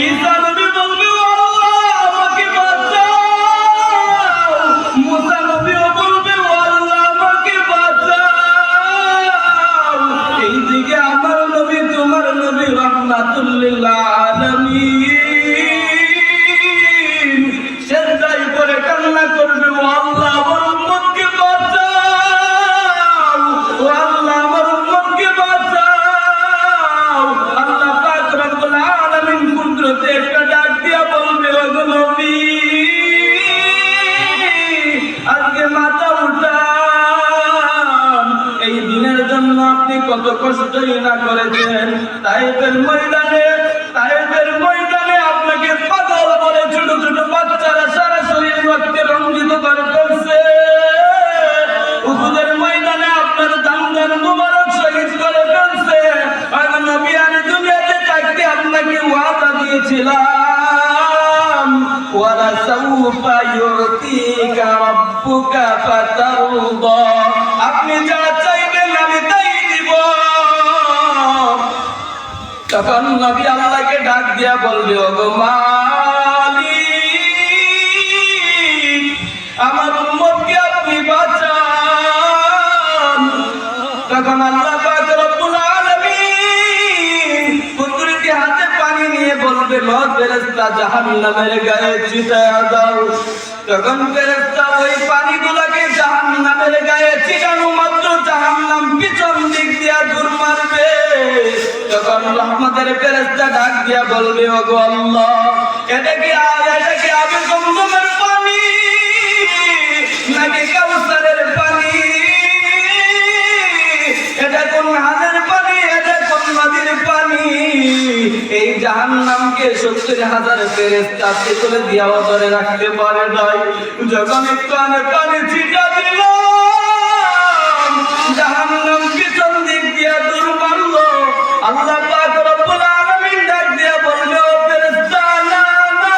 ঈসা নবী বলবে আল্লাহ আমাকে বাঁচাও, মুসা নবীও বলবে আল্লাহ আমাকে বাঁচাও। এইদিকে আমার নবী তোমার নবী রাহমাতুল লিল আলামিন সেজদায় পড়ে কান্না করবে, ও আল্লাহ আমার উম্মতকে বাঁচাও, ও আল্লাহ আমার উম্মতকে বাঁচাও। আল্লাহ পাক রব্বুল আলামিন কুদরতে একটা ডাক দিয়া বলবে, ও নবী আজকে মাথা উঠান, এই দিনের জন্য আপনি কত কষ্টই না করেছেন। তায়েফের ময়দানে আপনাকে পাগল বলে ছোট ছোট বাচ্চারা সারা শরীর রক্তে রঞ্জিত করে ফেলছে। উহুদের ময়দানে আপনার দান মুবারক শহীদ করে ফেলছে। আর নবী আমি দুনিয়াতে থাকতে আপনাকে ওয়াদা দিয়েছিলাম, ওয়ালা সাউফা ইউতিকা রাব্বুকা ফাতারদা, আপনি যা চাইবেন আমি তাই দিব। তখন নবী আল্লাহকে ডাক দিয়া বলবে, ওগো মালিক আমার উম্মতকে আপনি বাঁচান। তখন আল্লাহ পাক রব্বুল আলামিন কুদরতি হাতে পানি নিয়ে বলবে, লো ফেরেশতা জাহান্নামের গায়ে ছিটায়া দাও। তখন ফেরেশতা ওই পানিগুলোকে জাহান্নামের গায়ে ছিটানো মাত্র জাহান্নাম পিছন দিক দিয়া দূর মারবে। তখন রহমতের ফেরেশতা ডাক দিয়া বলবে, ওগো আল্লাহ এটা কি আবে জমজমের পানি নাকি কাউসারের পানি? এটা কোন হাদের পানি, এটা কোন নদীর পানি? এই জাহান্নামকে 70,000 ফেরেশতা তুলে দিয়াও ধরে রাখতে পারে নাই। যখন একটু পানি ছিটা দিল জাহান্নাম পিছন দিক দিয়া দূর মারলো। আল্লাহ পাক রব্বুল আলামিন ডাক দিয়া বলবে, ও ফেরেশতা না না,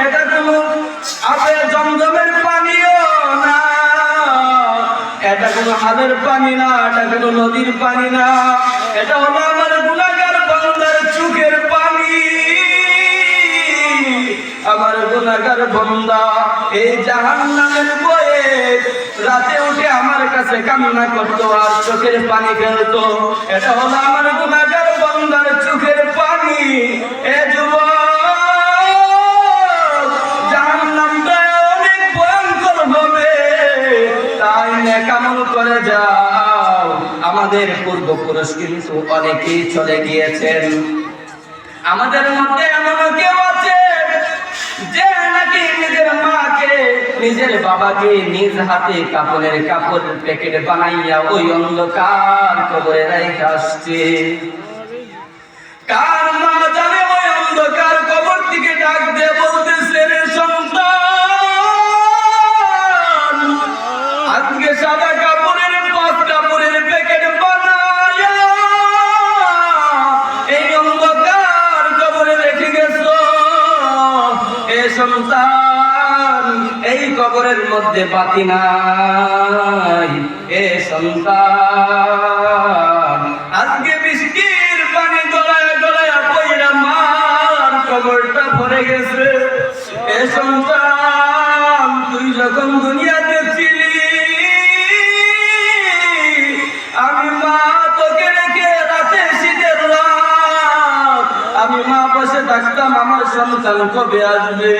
এটা কোন আবে জমজমের পানিও না, এটা কোন হাদের পানি না, এটা কোন নদীর পানি না, এটা হলো আমার গুনাহগার বান্দার চোখের পানি। আমার গুনাহগার বান্দা এই জাহান্নামের ভয়ে রাতে উঠে আমার কাছে কান্না করতো আর চোখের পানি ফেলতো। এটা হলো আমার গুনাহগার বান্দার চোখের পানি। এ যুবক, জাহান্নামটা অনেক ভয়ঙ্কর হবে, তাই নেক আমল করে যাও। আমাদের পূর্বপুরুষ কিন্তু অনেকেই চলে গিয়েছেন। আমাদের মধ্যে এমন কেউ আছে যে নাকি নিজের মাকে নিজের বাবাকে নিজ হাতে কাপড়ের প্যাকেট বানাইয়া ওই অন্ধকার কবরে রেখে আসছে। কার মা জানে ওই অন্ধকার কবর থেকে ডাক দিয়ে বলতেছে, রে সন্তান আজকে সাদা কাপড়ের 5 কাপড়ের প্যাকেট বানাইয়া এই অন্ধকার কবরে রেখে গেছো। এ সন্তান এই কবরের মধ্যে বাতি নাই। এ সন্তান আজকে বৃষ্টির পানি গলায় গলায় পয়রা মার কবরটা ভরে গেছে। এ সন্তান তুই যখন দুনিয়াতে ছিলি আমি মা তোকে রেখে রাতে শীতের রাত আমি মা বসে থাকতাম আমার সন্তান কবে আসবে।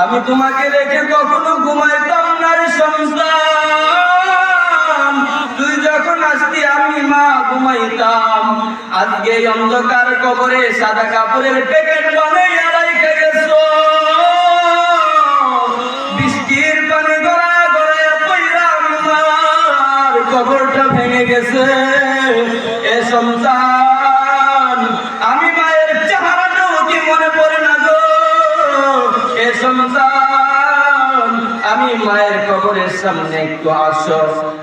আমি তোমাকে রেখে কখনো ঘুমাইতাম না রে সন্তান, তুই যখন আসতি আমি মা ঘুমাইতাম। আজকে অন্ধকার কবরে সাদা কাপড়ের প্যাকেট বানাইয়া রেখে গেছো। বৃষ্টির পানি গড়ায় গড়ায় পয়রা আমার কবরটা ভেঙে গেছে। এ সন্তান আমি মায়ের চেহারাটাও কি মনে পড়ে না গো? এ সন্তান আমি মায়ের কবরের সামনে একটু আসো,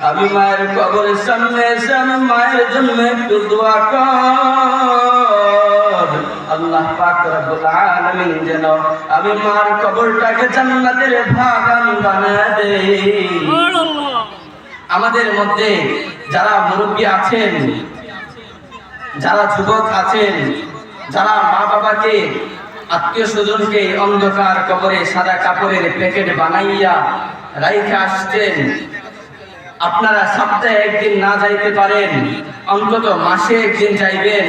আমি মায়ের কবরের সামনে এসে আমি মায়ের জন্য একটু দোয়া কর। আল্লাহ পাক রব্বুল আলামিন যেন আমি মার কবরটাকে জান্নাতের বাগান বানায় দেয়। আমাদের মধ্যে যারা মুরব্বী আছেন, যারা যুবক আছেন, যারা মা বাবাকে, আত্মীয় স্বজনকে অন্ধকার কবরে সাদা কাপড়ের প্যাকেট বানাইয়া রাইখে আসছেন, আপনারা সপ্তাহে একদিন না যাইতে পারেন, অন্তত মাসে একদিন যাইবেন।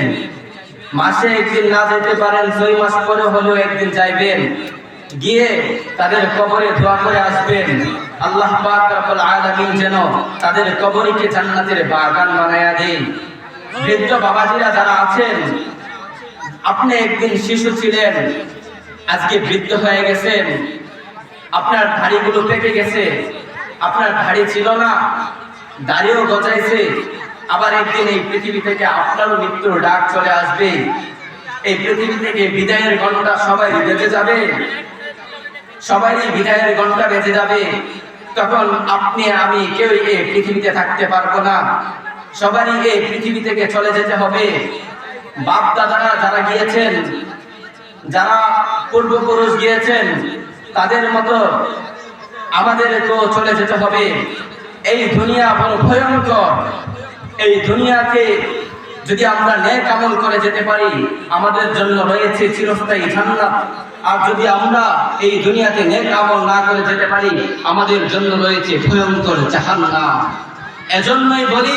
মাসে একদিন না যেতে পারেন, 6 মাস পরে হলেও একদিন যাইবেন, গিয়ে তাদের কবরে দোয়া করে আসবেন। আল্লাহ পাক রব্বুল আলামিন যেন তাদের কবরকে জান্নাতের বাগান বানায়া দেন। বৃদ্ধ বাবাজিরা যারা আছেন, আপনি একদিন শিশু ছিলেন, আজকে বৃদ্ধ হয়ে গেছেন, আপনার দাড়িগুলো পেকে গেছে, আপনার দাড়ি ছিল না, দাড়িও গজাইছে, আবার একদিন এই পৃথিবী থেকে আপনারও মৃত্যুর ডাক চলে আসবে। এই পৃথিবী থেকে বিদায়ের ঘন্টা সবাই বেজে যাবে, সবারই বিদায়ের ঘন্টা বেজে যাবে। তখন আপনি আমি কেউ এই পৃথিবীতে থাকতে পারবো না, সবারই এই পৃথিবী থেকে চলে যেতে হবে। বাপ দাদারা যারা গিয়েছেন, যারা পূর্বপুরুষ গিয়েছেন, তাদের মতো আমাদেরকেও চলে যেতে হবে। এই দুনিয়া বড় ভয়ঙ্কর। এই দুনিয়াতে যদি আমরা নেক আমল করে যেতে পারি, আমাদের জন্য রয়েছে চিরস্থায়ী জান্নাত। আর যদি আমরা এই দুনিয়াতে নেক আমল না করে যেতে পারি, আমাদের জন্য রয়েছে ভয়ঙ্কর জাহান্নাম। এজন্যই বলি,